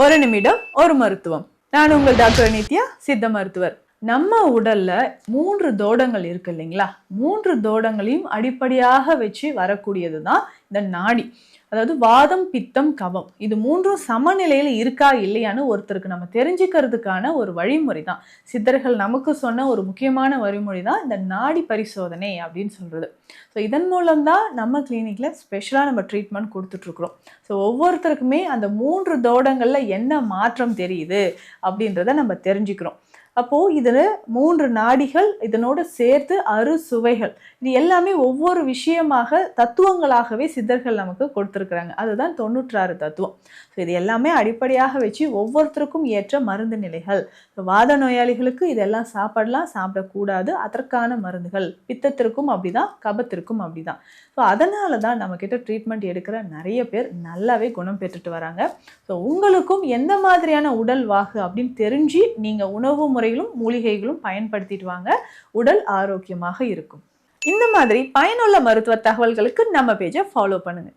ஒரு நிமிடம் ஒரு மருத்துவம். நான் உங்கள் டாக்டர் நித்யா, சித்த மருத்துவர். நம்ம உடல்ல 3 தோடங்கள் இருக்கு இல்லைங்களா? 3 தோடங்களையும் அடிப்படையாக வச்சு வரக்கூடியது தான் இந்த நாடி. அதாவது வாதம், பித்தம், கபம். இது 3ம் சமநிலையில இருக்கா இல்லையான்னு ஒருத்தருக்கு நம்ம தெரிஞ்சுக்கிறதுக்கான ஒரு வழிமுறை தான். சித்தர்கள் நமக்கு சொன்ன ஒரு முக்கியமான வழிமுறை தான் இந்த நாடி பரிசோதனை அப்படின்னு சொல்றது. ஸோ இதன் மூலம் தான் நம்ம கிளினிக்ல ஸ்பெஷலாக நம்ம ட்ரீட்மெண்ட் கொடுத்துட்ருக்குறோம். ஸோ ஒவ்வொருத்தருக்குமே அந்த 3 தோடங்களில் என்ன மாற்றம் தெரியுது அப்படின்றத நம்ம தெரிஞ்சுக்கிறோம். அப்போது இதில் 3 நாடிகள், இதனோடு சேர்த்து அறுசுவைகள், இது எல்லாமே ஒவ்வொரு விஷயமாக தத்துவங்களாகவே சித்தர்கள் நமக்கு கொடுத்துருக்குறாங்க. அதுதான் 96 தத்துவம். ஸோ இது எல்லாமே அடிப்படையாக வச்சு ஒவ்வொருத்தருக்கும் ஏற்ற மருந்து நிலைகள். வாத நோயாளிகளுக்கு இதெல்லாம் சாப்பிடலாம், சாப்பிடக்கூடாது, அதற்கான மருந்துகள். பித்தத்திற்கும் அப்படிதான், கபத்திற்கும் அப்படிதான். ஸோ அதனால தான் நம்மக்கிட்ட ட்ரீட்மெண்ட் எடுக்கிற நிறைய பேர் நல்லாவே குணம் பெற்றுட்டு வராங்க. ஸோ உங்களுக்கும் எந்த மாதிரியான உடல் வாகு அப்படின்னு தெரிஞ்சு நீங்கள் உணவு முறைகளும் மூலிகைகளும் பயன்படுத்திட்டு வாங்க. உடல் ஆரோக்கியமாக இருக்கும். இந்த மாதிரி பயனுள்ள மருத்துவ தகவல்களுக்கு நம்ம பேஜை ஃபாலோ பண்ணுங்க.